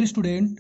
Dear student,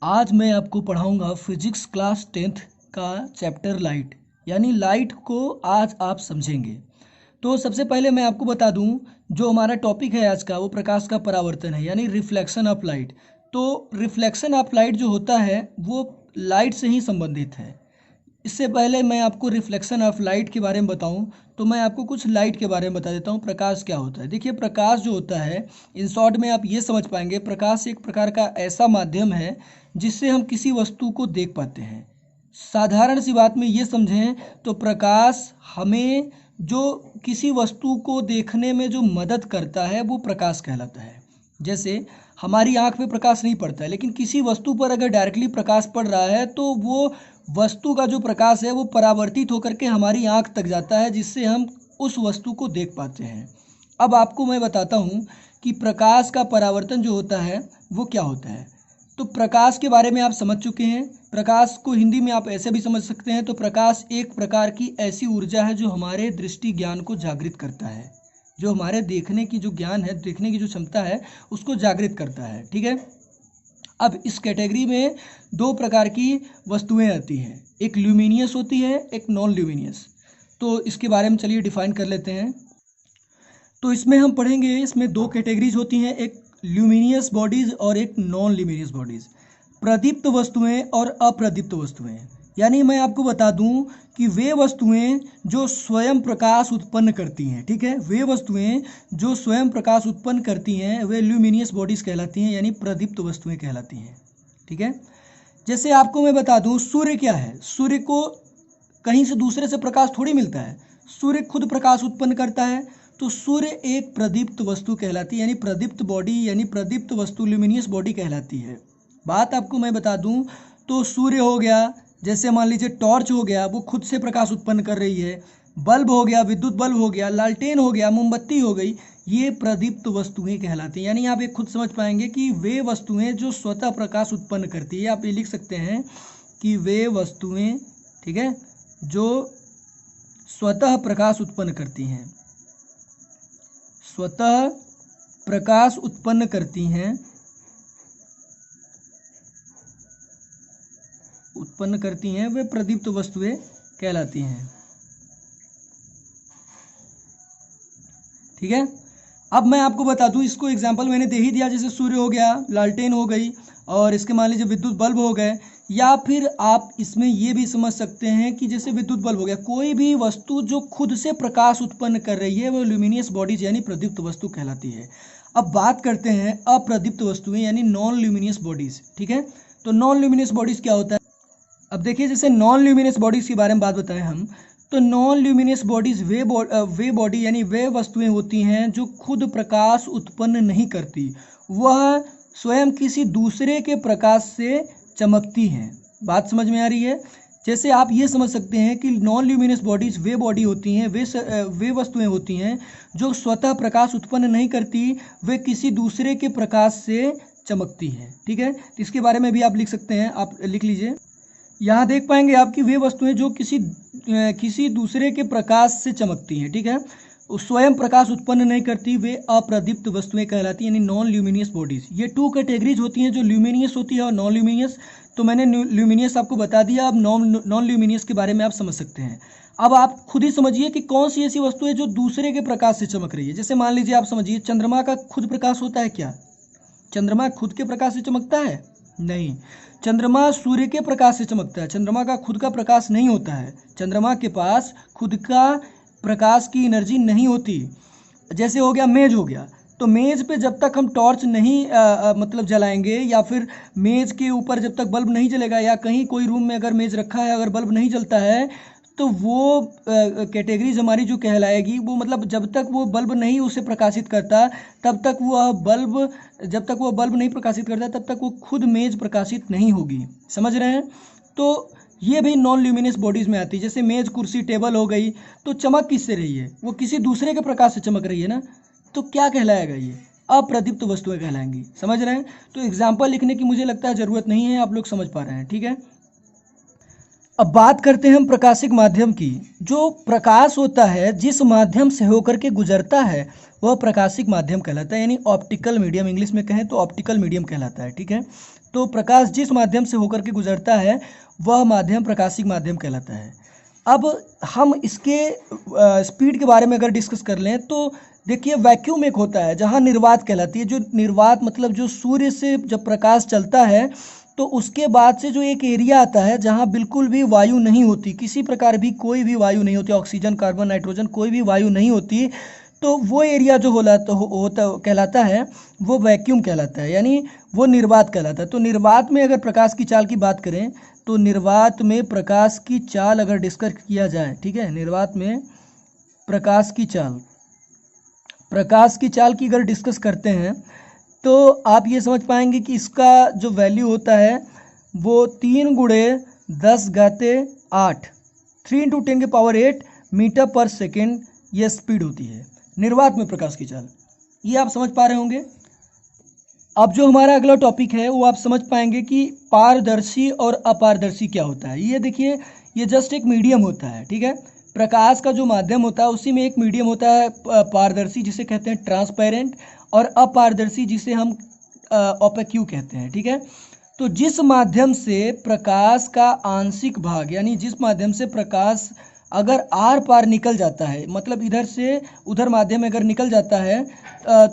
आज मैं आपको पढ़ाऊंगा फिजिक्स क्लास 10th का चैप्टर लाइट। यानी लाइट को आज आप समझेंगे। तो सबसे पहले मैं आपको बता दूं, जो हमारा टॉपिक है आज का वो प्रकाश का परावर्तन है, यानी रिफ्लेक्शन ऑफ लाइट। तो रिफ्लेक्शन ऑफ लाइट जो होता है वो लाइट से ही संबंधित है। इससे पहले मैं आपको रिफ्लेक्शन ऑफ लाइट के बारे में बताऊं तो मैं आपको कुछ लाइट के बारे में बता देता हूं, प्रकाश क्या होता है। देखिए, प्रकाश जो होता है, इन शॉर्ट में आप ये समझ पाएंगे, प्रकाश एक प्रकार का ऐसा माध्यम है जिससे हम किसी वस्तु को देख पाते हैं। साधारण सी बात में ये समझें तो प्रकाश हमें जो किसी वस्तु को देखने में जो मदद करता है वो प्रकाश कहलाता है। जैसे हमारी आंख पे प्रकाश नहीं पड़ता है, लेकिन किसी वस्तु पर अगर डायरेक्टली प्रकाश पड़ रहा है तो वो वस्तु का जो प्रकाश है वो परावर्तित होकर के हमारी आंख तक जाता है, जिससे हम उस वस्तु को देख पाते हैं। अब आपको मैं बताता हूँ कि प्रकाश का परावर्तन जो होता है वो क्या होता है। तो प्रकाश के बारे में आप समझ चुके हैं। प्रकाश को हिंदी में आप ऐसे भी समझ सकते हैं, तो प्रकाश एक प्रकार की ऐसी ऊर्जा है जो हमारे दृष्टि ज्ञान को जागृत करता है, जो हमारे देखने की जो ज्ञान है, देखने की जो क्षमता है उसको जागृत करता है। ठीक है। अब इस कैटेगरी में दो प्रकार की वस्तुएं आती हैं, एक ल्यूमिनियस होती है, एक नॉन ल्यूमिनियस। तो इसके बारे में चलिए डिफाइन कर लेते हैं। तो इसमें हम पढ़ेंगे, इसमें दो कैटेगरीज होती हैं, एक ल्यूमिनियस बॉडीज और एक नॉन ल्यूमिनियस बॉडीज। प्रदीप्त वस्तुएं और अप्रदीप्त वस्तुएं। यानी मैं आपको बता दूं कि वे वस्तुएं जो स्वयं प्रकाश उत्पन्न करती हैं, ठीक है, वे वस्तुएं जो स्वयं प्रकाश उत्पन्न करती हैं वे ल्यूमिनियस बॉडीज कहलाती हैं, यानी प्रदीप्त वस्तुएं कहलाती हैं। ठीक है। जैसे आपको मैं बता दूं, सूर्य क्या है। सूर्य को कहीं से दूसरे से प्रकाश थोड़ी मिलता है, सूर्य खुद प्रकाश उत्पन्न करता है। तो सूर्य एक प्रदीप्त वस्तु कहलाती है, यानी प्रदीप्त बॉडी, यानी प्रदीप्त वस्तु ल्यूमिनियस बॉडी कहलाती है। बात आपको मैं बता दूं तो सूर्य हो गया, जैसे मान लीजिए टॉर्च हो गया, वो खुद से प्रकाश उत्पन्न कर रही है। बल्ब हो गया, विद्युत बल्ब हो गया, लालटेन हो गया, मोमबत्ती हो गई, ये प्रदीप्त वस्तुएं कहलाती हैं। यानी आप एक खुद समझ पाएंगे कि वे वस्तुएं जो स्वतः प्रकाश उत्पन्न करती है। आप ये लिख सकते हैं कि वे वस्तुएं, ठीक है, जो स्वतः प्रकाश उत्पन्न करती हैं, स्वतः प्रकाश उत्पन्न करती हैं, वे प्रदीप्त वस्तुएं कहलाती हैं। ठीक है। अब मैं आपको बता दूं, इसको एग्जांपल मैंने दे ही दिया, जैसे सूर्य हो गया, लालटेन हो गई, और इसके मान लीजिए विद्युत बल्ब हो गए। या फिर आप इसमें ये भी समझ सकते हैं कि जैसे विद्युत बल्ब हो गया, कोई भी वस्तु जो खुद से प्रकाश उत्पन्न कर रही है वो ल्यूमिनियस बॉडीज यानी प्रदीप्त वस्तु कहलाती है। अब बात करते हैं अप्रदीप्त वस्तुएं यानी नॉन ल्यूमिनियस बॉडीज। ठीक है। तो नॉन ल्यूमिनियस बॉडीज क्या होता है। अब देखिए, जैसे नॉन ल्यूमिनियस बॉडीज के बारे में बात बताएं हम, तो नॉन ल्यूमिनियस बॉडीज वे बॉडी यानी वे वस्तुएं होती हैं जो खुद प्रकाश उत्पन्न नहीं करती, वह स्वयं किसी दूसरे के प्रकाश से चमकती हैं। बात समझ में आ रही है। जैसे आप ये समझ सकते हैं कि नॉन ल्यूमिनियस बॉडीज वे बॉडी होती हैं, वे वस्तुएं होती हैं जो स्वतः प्रकाश उत्पन्न नहीं करती, वे किसी दूसरे के प्रकाश से चमकती हैं। ठीक है। तो इसके बारे में भी आप लिख सकते हैं, आप लिख लीजिए। यहाँ देख पाएंगे आपकी वे वस्तुएं जो किसी दूसरे के प्रकाश से चमकती हैं, ठीक है, स्वयं प्रकाश उत्पन्न नहीं करती, वे अप्रदीप्त वस्तुएं कहलाती हैं, यानी नॉन ल्यूमिनियस बॉडीज। ये टू कैटेगरीज होती हैं, जो ल्यूमिनियस होती है और नॉन ल्यूमिनियस। तो मैंने ल्यूमिनियस आपको बता दिया, अब नॉन ल्यूमिनियस के बारे में आप समझ सकते हैं। अब आप खुद ही समझिए कि कौन सी ऐसी वस्तु है जो दूसरे के प्रकाश से चमक रही है। जैसे मान लीजिए, आप समझिए, चंद्रमा का खुद प्रकाश होता है क्या। चंद्रमा खुद के प्रकाश से चमकता है? नहीं। चंद्रमा सूर्य के प्रकाश से चमकता है, चंद्रमा का खुद का प्रकाश नहीं होता है, चंद्रमा के पास खुद का प्रकाश की एनर्जी नहीं होती। जैसे हो गया मेज हो गया, तो मेज पे जब तक हम टॉर्च नहीं मतलब जलाएंगे, या फिर मेज के ऊपर जब तक बल्ब नहीं जलेगा, या कहीं कोई रूम में अगर मेज रखा है अगर बल्ब नहीं जलता है, तो वो कैटेगरीज हमारी जो कहलाएगी, वो मतलब जब तक वो बल्ब नहीं उसे प्रकाशित करता, तब तक वह बल्ब, जब तक वो बल्ब नहीं प्रकाशित करता तब तक वो खुद मेज प्रकाशित नहीं होगी। समझ रहे हैं। तो ये भी नॉन ल्यूमिनियस बॉडीज में आती है। जैसे मेज, कुर्सी, टेबल हो गई, तो चमक किससे रही है, वो किसी दूसरे के प्रकाश से चमक रही है ना, तो क्या कहलाएगा, ये अप्रदीप्त वस्तुएं कहलाएंगी। समझ रहे हैं। तो एग्जाम्पल लिखने की मुझे लगता है ज़रूरत नहीं है, आप लोग समझ पा रहे हैं। ठीक है। अब बात करते हैं हम प्रकाशिक माध्यम की। जो प्रकाश होता है जिस माध्यम से होकर के गुजरता है वह प्रकाशिक माध्यम कहलाता है, यानी ऑप्टिकल मीडियम, इंग्लिश में कहें तो ऑप्टिकल मीडियम कहलाता है। ठीक है, तो प्रकाश जिस माध्यम से होकर के गुजरता है वह माध्यम प्रकाशिक माध्यम कहलाता है। अब हम इसके स्पीड के बारे में अगर डिस्कस कर लें तो देखिए, वैक्यूम एक होता है जहाँ निर्वात कहलाती है। जो निर्वात मतलब जो सूर्य से जब प्रकाश चलता है तो उसके बाद से जो एक एरिया आता है जहाँ बिल्कुल भी वायु नहीं होती, किसी प्रकार भी कोई भी वायु नहीं होती, ऑक्सीजन कार्बन नाइट्रोजन कोई भी वायु नहीं होती, तो वो एरिया जो होता कहलाता है वो वैक्यूम कहलाता है, यानी वो निर्वात कहलाता है। तो निर्वात में अगर प्रकाश की चाल की बात करें तो निर्वात में प्रकाश की चाल अगर डिस्कस किया जाए, ठीक है, निर्वात में प्रकाश की चाल की अगर डिस्कस करते हैं तो आप ये समझ पाएंगे कि इसका जो वैल्यू होता है वो 3 × 10⁸ 3 × 10⁸ मीटर पर सेकेंड ये स्पीड होती है निर्वात में प्रकाश की चाल। ये आप समझ पा रहे होंगे। अब जो हमारा अगला टॉपिक है वो आप समझ पाएंगे कि पारदर्शी और अपारदर्शी क्या होता है। ये देखिए, ये जस्ट एक मीडियम होता है, ठीक है। प्रकाश का जो माध्यम होता है उसी में एक मीडियम होता है पारदर्शी, जिसे कहते हैं ट्रांसपेरेंट, और अपारदर्शी जिसे हम ओपेक्यू कहते हैं, ठीक है। तो जिस माध्यम से प्रकाश का आंशिक भाग, यानी जिस माध्यम से प्रकाश अगर आर पार निकल जाता है, मतलब इधर से उधर माध्यम में अगर निकल जाता है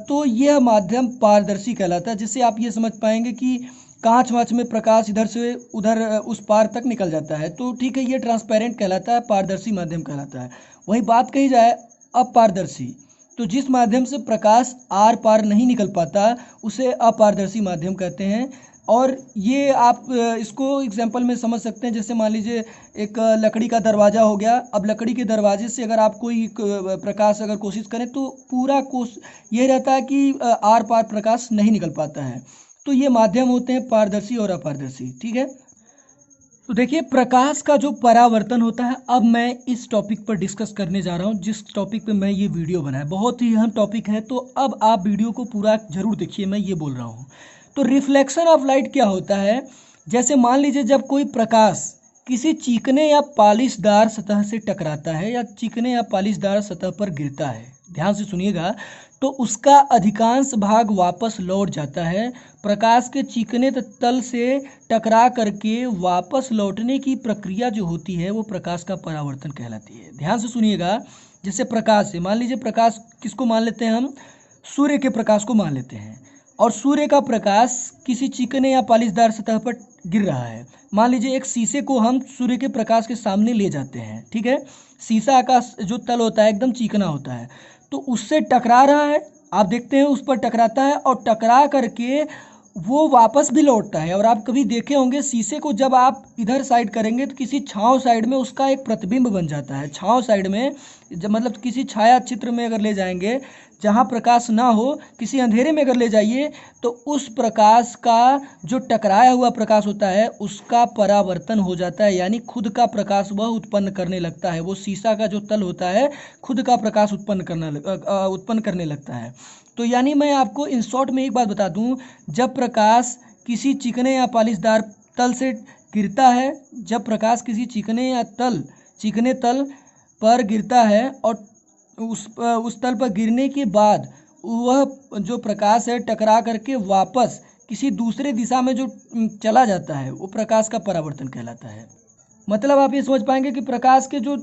तो यह माध्यम पारदर्शी कहलाता है, जिससे आप ये समझ पाएंगे कि कांच वाँच में प्रकाश इधर से उधर उस पार तक निकल जाता है, तो ठीक है, ये ट्रांसपेरेंट कहलाता है, पारदर्शी माध्यम कहलाता है। वही बात कही जाए अपारदर्शी, तो जिस माध्यम से प्रकाश आर पार नहीं निकल पाता उसे अपारदर्शी माध्यम कहते हैं। और ये आप इसको एग्जाम्पल में समझ सकते हैं, जैसे मान लीजिए एक लकड़ी का दरवाज़ा हो गया। अब लकड़ी के दरवाजे से अगर आप कोई प्रकाश अगर कोशिश करें तो पूरा ये रहता है कि आर पार प्रकाश नहीं निकल पाता है। तो ये माध्यम होते हैं पारदर्शी और अपारदर्शी, ठीक है। तो देखिए, प्रकाश का जो परावर्तन होता है, अब मैं इस टॉपिक पर डिस्कस करने जा रहा हूँ, जिस टॉपिक पे मैं ये वीडियो बनाया। बहुत ही अहम टॉपिक है, तो अब आप वीडियो को पूरा जरूर देखिए, मैं ये बोल रहा हूँ। तो रिफ्लेक्शन ऑफ लाइट क्या होता है? जैसे मान लीजिए जब कोई प्रकाश किसी चिकने या पालिशदार सतह से टकराता है या चिकने या पालिशदार सतह पर गिरता है, ध्यान से सुनिएगा, तो उसका अधिकांश भाग वापस लौट जाता है। प्रकाश के चिकने तल से टकरा करके वापस लौटने की प्रक्रिया जो होती है वो प्रकाश का परावर्तन कहलाती है। ध्यान से सुनिएगा, जैसे प्रकाश से मान लीजिए, प्रकाश किसको मान लेते हैं हम? सूर्य के प्रकाश को मान लेते हैं, और सूर्य का प्रकाश किसी चिकने या पालिशदार सतह पर गिर रहा है। मान लीजिए एक शीशे को हम सूर्य के प्रकाश के सामने ले जाते हैं, ठीक है। शीशा का जो तल होता है एकदम चिकना होता है, तो उससे टकरा रहा है, आप देखते हैं उस पर टकराता है और टकरा करके वो वापस भी लौटता है। और आप कभी देखे होंगे शीशे को जब आप इधर साइड करेंगे तो किसी छांव साइड में उसका एक प्रतिबिंब बन जाता है। छांव साइड में जब मतलब किसी छाया चित्र में अगर ले जाएंगे जहाँ प्रकाश ना हो, किसी अंधेरे में अगर ले जाइए, तो उस प्रकाश का जो टकराया हुआ प्रकाश होता है उसका परावर्तन हो जाता है, यानी खुद का प्रकाश वह उत्पन्न करने लगता है। वो शीशा का जो तल होता है खुद का प्रकाश उत्पन्न करने लगता है। तो यानी मैं आपको इन शॉर्ट में एक बात बता दूं, जब प्रकाश किसी चिकने या पालिशदार तल से गिरता है, जब प्रकाश किसी चिकने तल पर गिरता है और उस तल पर गिरने के बाद वह जो प्रकाश है टकरा करके वापस किसी दूसरे दिशा में जो चला जाता है वो प्रकाश का परावर्तन कहलाता है। मतलब आप ये समझ पाएंगे कि प्रकाश के जो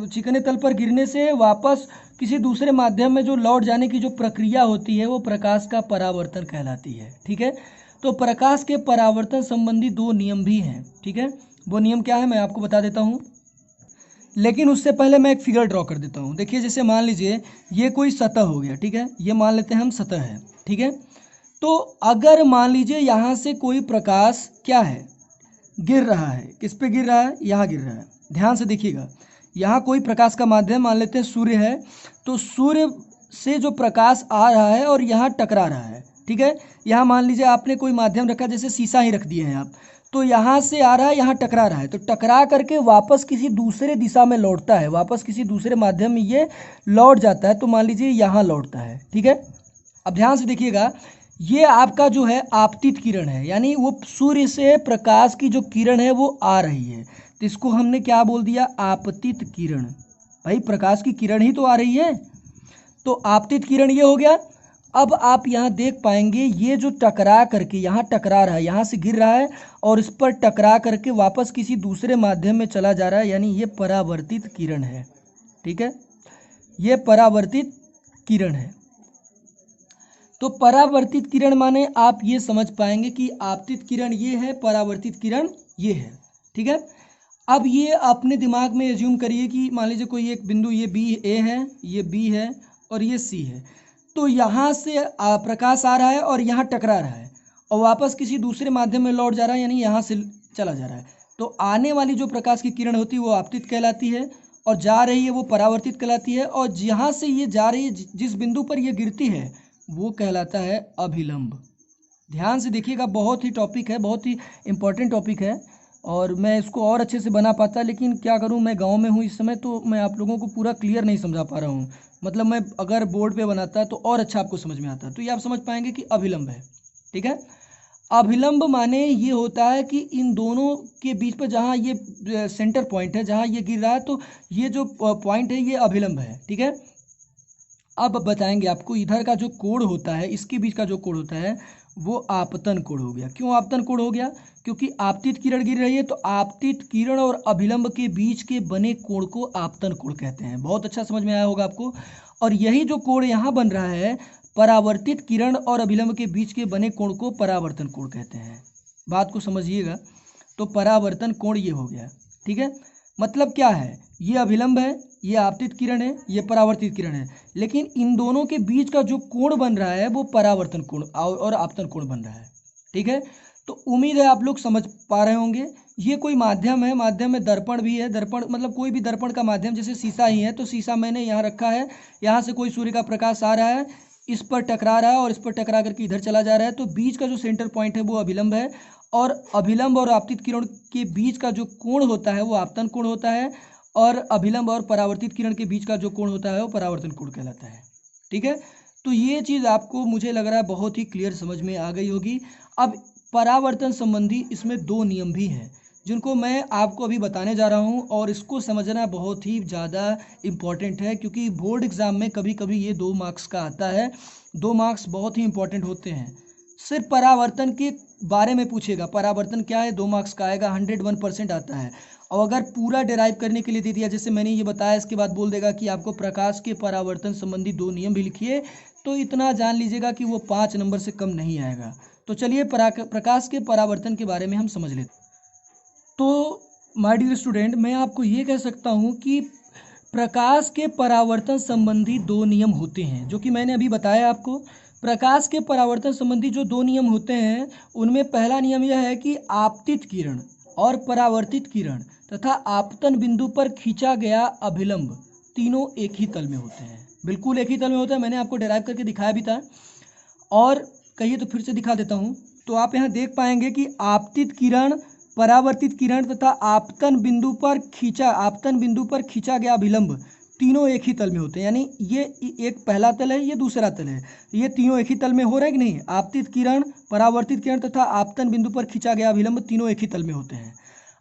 चिकने तल पर गिरने से वापस किसी दूसरे माध्यम में जो लौट जाने की जो प्रक्रिया होती है वो प्रकाश का परावर्तन कहलाती है, ठीक है। तो प्रकाश के परावर्तन संबंधी 2 नियम भी हैं, ठीक है। वो नियम क्या है मैं आपको बता देता हूँ, लेकिन उससे पहले मैं एक फिगर ड्रॉ कर देता हूँ। देखिए, जैसे मान लीजिए ये कोई सतह हो गया, ठीक है, ये मान लेते हैं हम सतह है, ठीक है। तो अगर मान लीजिए यहाँ से कोई प्रकाश क्या है, गिर रहा है, किस पे गिर रहा है? यहाँ गिर रहा है। ध्यान से देखिएगा, यहाँ कोई प्रकाश का माध्यम मान लेते हैं सूर्य है, तो सूर्य से जो प्रकाश आ रहा है और यहाँ टकरा रहा है, ठीक है। यहाँ मान लीजिए आपने कोई माध्यम रखा, जैसे शीशा ही रख दिए हैं आप, तो यहाँ से आ रहा है, यहाँ टकरा रहा है, तो टकरा करके वापस किसी दूसरे दिशा में लौटता है, वापस किसी दूसरे माध्यम में ये लौट जाता है। तो मान लीजिए यहाँ लौटता है, ठीक है। अब ध्यान से देखिएगा, ये आपका जो है आपतित किरण है, यानी वो सूर्य से प्रकाश की जो किरण है वो आ रही है। तो इसको हमने क्या बोल दिया, आपतित किरण। भाई प्रकाश की किरण ही तो आ रही है, तो आपतित किरण ये हो गया। अब आप यहाँ देख पाएंगे ये जो टकरा करके यहाँ टकरा रहा है, यहाँ से गिर रहा है और इस पर टकरा करके वापस किसी दूसरे माध्यम में चला जा रहा है, यानी ये परावर्तित किरण है। ठीक है, ये परावर्तित किरण है। तो परावर्तित किरण माने आप ये समझ पाएंगे कि आपतित किरण ये है, परावर्तित किरण ये है। ठीक है, अब ये अपने दिमाग में एज्यूम करिए कि मान लीजिए कोई एक बिंदु, ये बी ए है, ये बी है और ये सी है। तो यहाँ से प्रकाश आ रहा है और यहाँ टकरा रहा है और वापस किसी दूसरे माध्यम में लौट जा रहा है, यानी यहाँ से चला जा रहा है। तो आने वाली जो प्रकाश की किरण होती है वो आपतित कहलाती है और जा रही है वो परावर्तित कहलाती है, और जहाँ से ये जा रही है, जिस बिंदु पर ये गिरती है वो कहलाता है अभिलंब। ध्यान से देखिएगा, बहुत ही टॉपिक है, बहुत ही इम्पोर्टेंट टॉपिक है और मैं इसको और अच्छे से बना पाता, लेकिन क्या करूं, मैं गांव में हूं इस समय, तो मैं आप लोगों को पूरा क्लियर नहीं समझा पा रहा हूं। मतलब मैं अगर बोर्ड पे बनाता तो और अच्छा आपको समझ में आता। तो ये आप समझ पाएंगे कि अभिलंब है। ठीक है, अभिलंब माने ये होता है कि इन दोनों के बीच पर जहाँ ये सेंटर पॉइंट है, जहाँ ये गिर रहा है, तो ये जो पॉइंट है ये अभिलंब है। ठीक है, अब बताएंगे आपको, इधर का जो कोण होता है, इसके बीच का जो कोण होता है वो आपतन कोण हो गया। क्यों आपतन कोण हो गया? क्योंकि आपतित किरण गिर रही है, तो आपतित किरण और अभिलंब के बीच के बने कोण को आपतन कोण कहते हैं। बहुत अच्छा समझ में आया होगा आपको। और यही जो कोण यहाँ बन रहा है, परावर्तित किरण और अभिलंब के बीच के बने कोण को परावर्तन कोण कहते हैं। बात को समझिएगा, तो परावर्तन कोण ये हो गया। ठीक है, मतलब क्या है, ये अभिलंब है, ये आपतित किरण है, ये परावर्तित किरण है, लेकिन इन दोनों के बीच का जो कोण बन रहा है वो परावर्तन कोण और आपतन कोण बन रहा है। ठीक है, तो उम्मीद है आप लोग समझ पा रहे होंगे। ये कोई माध्यम है, माध्यम में दर्पण भी है। दर्पण मतलब कोई भी दर्पण का माध्यम, जैसे शीशा ही है, तो शीशा मैंने यहाँ रखा है, यहाँ से कोई सूर्य का प्रकाश आ रहा है, इस पर टकरा रहा है और इस पर टकरा करके इधर चला जा रहा है, तो बीच का जो सेंटर पॉइंट है वो अभिलंब है, और अभिलंब और आपतित किरण के बीच का जो कोण होता है वो आपतन कोण होता है, और अभिलंब और परावर्तित किरण के बीच का जो कोण होता है वो परावर्तन कोण कहलाता है। ठीक है, तो ये चीज़ आपको, मुझे लग रहा है, बहुत ही क्लियर समझ में आ गई होगी। अब परावर्तन संबंधी इसमें दो नियम भी हैं जिनको मैं आपको अभी बताने जा रहा हूँ, और इसको समझना बहुत ही ज़्यादा इम्पॉर्टेंट है, क्योंकि बोर्ड एग्ज़ाम में कभी कभी ये 2 मार्क्स का आता है। 2 मार्क्स बहुत ही इंपॉर्टेंट होते हैं। सिर्फ परावर्तन के बारे में पूछेगा, परावर्तन क्या है, 2 मार्क्स का आएगा, 101% आता है। और अगर पूरा डिराइव करने के लिए दे दिया, जैसे मैंने ये बताया, इसके बाद बोल देगा कि आपको प्रकाश के परावर्तन संबंधी 2 नियम भी लिखिए, तो इतना जान लीजिएगा कि वो 5 नंबर से कम नहीं आएगा। तो चलिए प्रकाश के परावर्तन के बारे में हम समझ लेते हैं। तो माय डियर स्टूडेंट, मैं आपको ये कह सकता हूँ कि प्रकाश के परावर्तन संबंधी 2 नियम होते हैं, जो कि मैंने अभी बताया आपको। प्रकाश के परावर्तन संबंधी जो 2 नियम होते हैं, उनमें पहला नियम यह है कि आपतित किरण और परावर्तित किरण तथा आपतन बिंदु पर खींचा गया अभिलंब तीनों एक ही तल में होते हैं। बिल्कुल एक ही तल में होता है, मैंने आपको डिराइव करके दिखाया भी था, और कहिए तो फिर से दिखा देता हूँ। तो आप यहाँ देख पाएंगे कि आपतित किरण, परावर्तित किरण तथा आपतन बिंदु पर खींचा गया अभिलंब तीनों एक ही तल में होते हैं। यानी ये एक पहला तल है, ये दूसरा तल है, ये तीनों एक ही तल में हो रहे हैं कि नहीं? आपतित किरण, परावर्तित किरण तथा आपतन बिंदु पर खींचा गया अभिलंब तीनों एक ही तल में होते हैं।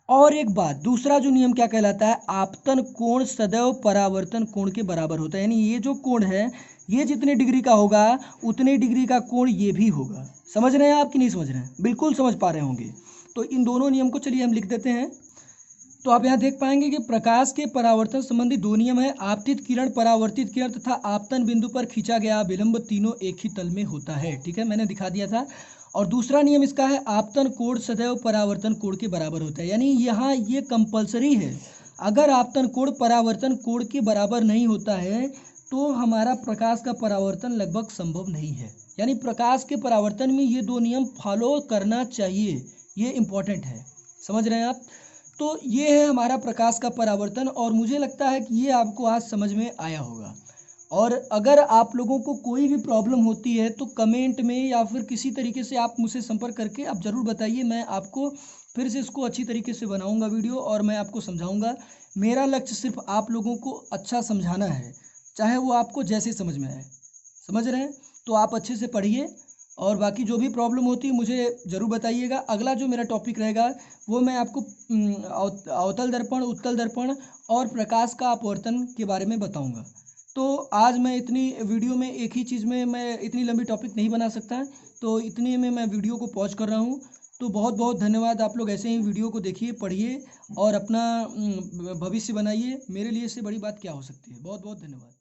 और एक बात, दूसरा जो नियम क्या कहलाता है, आपतन कोण सदैव परावर्तन कोण के बराबर होता है। यानी ये जो कोण है, ये जितने डिग्री का होगा उतने डिग्री का कोण ये भी होगा। समझ रहे हैं आप कि नहीं समझ रहे हैं? बिल्कुल समझ पा रहे होंगे। तो इन दोनों नियम को चलिए हम लिख देते हैं। तो आप यहाँ देख पाएंगे कि प्रकाश के परावर्तन संबंधी 2 नियम है, आपतित किरण, परावर्तित किरण तथा आपतन बिंदु पर खींचा गया अभिलंब तीनों एक ही तल में होता है। ठीक है, मैंने दिखा दिया था। और दूसरा नियम इसका है, आपतन कोण सदैव परावर्तन कोण के बराबर होता है। यानी यहाँ ये कंपलसरी है, अगर आपतन कोण परावर्तन कोण के बराबर नहीं होता है तो हमारा प्रकाश का परावर्तन लगभग संभव नहीं है। यानी प्रकाश के परावर्तन में ये 2 नियम फॉलो करना चाहिए, ये इंपॉर्टेंट है। समझ रहे हैं आप? तो ये है हमारा प्रकाश का परावर्तन, और मुझे लगता है कि ये आपको आज समझ में आया होगा। और अगर आप लोगों को कोई भी प्रॉब्लम होती है तो कमेंट में या फिर किसी तरीके से आप मुझसे संपर्क करके आप ज़रूर बताइए। मैं आपको फिर से इसको अच्छी तरीके से बनाऊंगा वीडियो, और मैं आपको समझाऊंगा। मेरा लक्ष्य सिर्फ आप लोगों को अच्छा समझाना है, चाहे वो आपको जैसे समझ में आए। समझ रहे हैं? तो आप अच्छे से पढ़िए और बाकी जो भी प्रॉब्लम होती है मुझे ज़रूर बताइएगा। अगला जो मेरा टॉपिक रहेगा वो मैं आपको अवतल दर्पण, उत्तल दर्पण और प्रकाश का अपवर्तन के बारे में बताऊंगा। तो आज मैं इतनी वीडियो में एक ही चीज़ में मैं इतनी लंबी टॉपिक नहीं बना सकता, तो इतने में मैं वीडियो को पॉज कर रहा हूँ। तो बहुत बहुत धन्यवाद। आप लोग ऐसे ही वीडियो को देखिए, पढ़िए और अपना भविष्य बनाइए। मेरे लिए इससे बड़ी बात क्या हो सकती है। बहुत बहुत धन्यवाद।